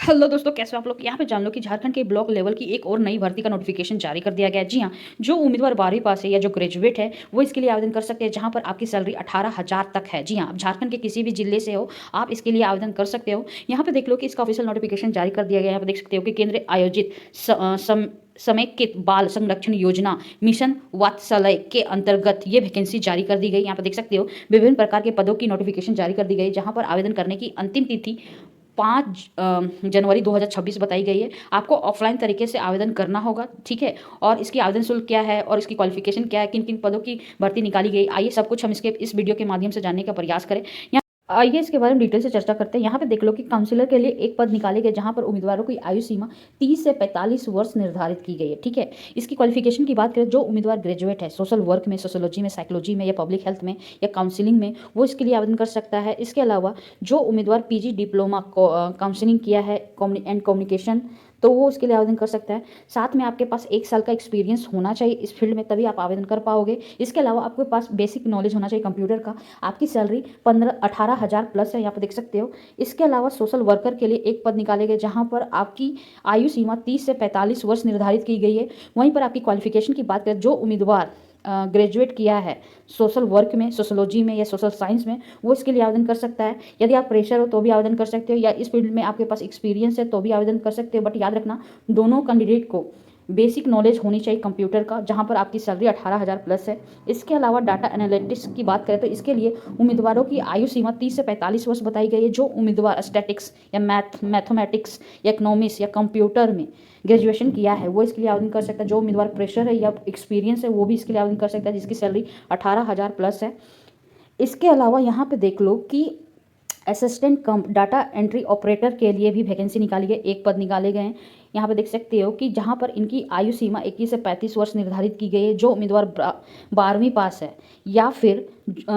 Hello दोस्तों, कैसे हो आप लोग। यहाँ पे जान लो कि झारखंड के ब्लॉक लेवल की एक और नई भर्ती का नोटिफिकेशन जारी कर दिया गया है। जी हाँ, जो उम्मीदवार 12वीं पास है या जो ग्रेजुएट है वो इसके लिए आवेदन कर सकते हैं, जहाँ पर आपकी सैलरी 18,000 तक है। जी हाँ, आप झारखंड के किसी भी जिले से हो, आप इसके लिए आवेदन कर सकते हो। यहाँ पे देख लो कि इसका ऑफिशियल नोटिफिकेशन जारी कर दिया गया है। यहाँ पे देख सकते हो कि केंद्र आयोजित समेकित बाल संरक्षण योजना मिशन वात्सल्य के अंतर्गत ये वैकेंसी जारी कर दी गई। यहाँ पर देख सकते हो विभिन्न प्रकार के पदों की नोटिफिकेशन जारी कर दी गई, जहाँ पर आवेदन करने की अंतिम तिथि 5 जनवरी 2026 बताई गई है। आपको ऑफलाइन तरीके से आवेदन करना होगा, ठीक है। और इसकी आवेदन शुल्क क्या है और इसकी क्वालिफिकेशन क्या है, किन किन पदों की भर्ती निकाली गई, आइए सब कुछ हम इस वीडियो के माध्यम से जानने का प्रयास करें। आइए इसके बारे में डिटेल से चर्चा करते हैं। यहाँ पे देख लो कि काउंसिलर के लिए एक पद निकाले गए, जहाँ पर उम्मीदवारों की आयु सीमा 30 से 45 वर्ष निर्धारित की गई है, ठीक है। इसकी क्वालिफिकेशन की बात करें, जो उम्मीदवार ग्रेजुएट है सोशल वर्क में, सोशोलॉजी में, साइकोलॉजी में या पब्लिक हेल्थ में या काउंसिलिंग में, वो इसके लिए आवेदन कर सकता है। इसके अलावा जो उम्मीदवार पीजी डिप्लोमा काउंसिलिंग किया है एंड कम्युनिकेशन, तो वो उसके लिए आवेदन कर सकता है। साथ में आपके पास 1 साल का एक्सपीरियंस होना चाहिए इस फील्ड में, तभी आप आवेदन कर पाओगे। इसके अलावा आपके पास बेसिक नॉलेज होना चाहिए कंप्यूटर का। आपकी सैलरी 18,000 प्लस है, यहाँ पर देख सकते हो। इसके अलावा सोशल वर्कर के लिए एक पद निकाले गए, जहाँ पर आपकी आयु सीमा 30 से 45 वर्ष निर्धारित की गई है। वहीं पर आपकी क्वालिफिकेशन की बात करें, जो उम्मीदवार ग्रेजुएट किया है सोशल वर्क में, सोशोलॉजी में या सोशल साइंस में, वो इसके लिए आवेदन कर सकता है। यदि आप प्रेशर हो तो भी आवेदन कर सकते हो, या इस फील्ड में आपके पास एक्सपीरियंस है तो भी आवेदन कर सकते हो। बट याद रखना, दोनों कैंडिडेट को बेसिक नॉलेज होनी चाहिए कंप्यूटर का, जहाँ पर आपकी सैलरी 18,000 प्लस है। इसके अलावा डाटा एनालिटिक्स की बात करें तो इसके लिए उम्मीदवारों की आयु सीमा 30 से 45 वर्ष बताई गई है। जो उम्मीदवार स्टैटिक्स या मैथमेटिक्स या इकोनॉमिक्स या कंप्यूटर में ग्रेजुएशन किया है वो इसके लिए आवेदन कर सकता है। जो उम्मीदवार प्रेशर है या एक्सपीरियंस है वो भी इसके लिए आवेदन कर सकता है, जिसकी सैलरी 18,000 प्लस है। इसके अलावा यहाँ पे देख लो कि असिस्टेंट कम डाटा एंट्री ऑपरेटर के लिए भी वैकेंसी निकाली गई, एक पद निकाले गए हैं। यहाँ पे देख सकते हो कि जहाँ पर इनकी आयु सीमा 21 से 35 वर्ष निर्धारित की गई है। जो उम्मीदवार 12वीं पास है या फिर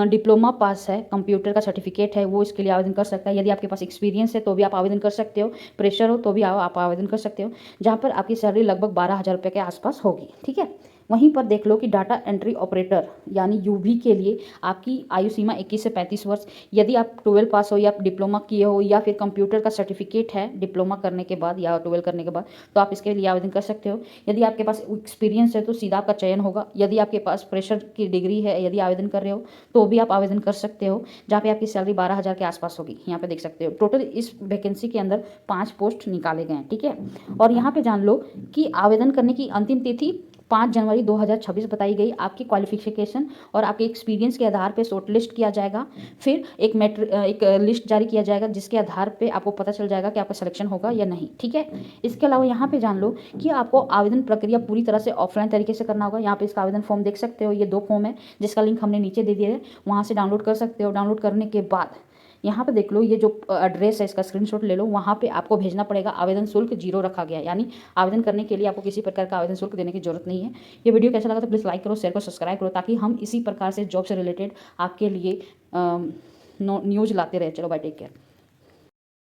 डिप्लोमा पास है, कंप्यूटर का सर्टिफिकेट है, वो इसके लिए आवेदन कर सकता है। यदि आपके पास एक्सपीरियंस है तो भी आप आवेदन कर सकते हो, प्रेशर हो तो भी आप आवेदन कर सकते हो, जहाँ पर आपकी सैलरी लगभग 12,000 रुपये के आसपास होगी, ठीक है। वहीं पर देख लो कि डाटा एंट्री ऑपरेटर यानी यूवी के लिए आपकी आयु सीमा 21 से 35 वर्ष। यदि आप 12 पास हो या डिप्लोमा किए हो या फिर कंप्यूटर का सर्टिफिकेट है डिप्लोमा करने के बाद या 12 करने के बाद, तो आप इसके लिए आवेदन कर सकते हो। यदि आपके पास एक्सपीरियंस है तो सीधा आपका चयन होगा। यदि आपके पास प्रेशर की डिग्री है, यदि आवेदन कर रहे हो तो भी आप आवेदन कर सकते हो, जहाँ पे आपकी सैलरी 12,000 के आसपास होगी। यहाँ पे देख सकते हो टोटल इस वैकेंसी के अंदर 5 पोस्ट निकाले गए हैं, ठीक है। और यहाँ पे जान लो कि आवेदन करने की अंतिम तिथि 5 जनवरी 2026 बताई गई। आपकी क्वालिफिकेशन और आपके एक्सपीरियंस के आधार पे शॉर्ट लिस्ट किया जाएगा। फिर एक लिस्ट जारी किया जाएगा, जिसके आधार पे आपको पता चल जाएगा कि आपका सिलेक्शन होगा या नहीं, ठीक है। इसके अलावा यहाँ पे जान लो कि आपको आवेदन प्रक्रिया पूरी तरह से ऑफलाइन तरीके से करना होगा। यहाँ पे इसका आवेदन फॉर्म देख सकते हो, ये 2 फॉर्म है जिसका लिंक हमने नीचे दे दिया है, वहाँ से डाउनलोड कर सकते हो। डाउनलोड करने के बाद यहाँ पे देख लो, ये जो एड्रेस है इसका स्क्रीनशॉट ले लो, वहाँ पे आपको भेजना पड़ेगा। आवेदन शुल्क 0 रखा गया है, यानी आवेदन करने के लिए आपको किसी प्रकार का आवेदन शुल्क देने की जरूरत नहीं है। ये वीडियो कैसा लगा तो प्लीज़ लाइक करो, शेयर करो, सब्सक्राइब करो, ताकि हम इसी प्रकार से जॉब से रिलेटेड आपके लिए न्यूज़ लाते रहे। चलो बाय, टेक केयर।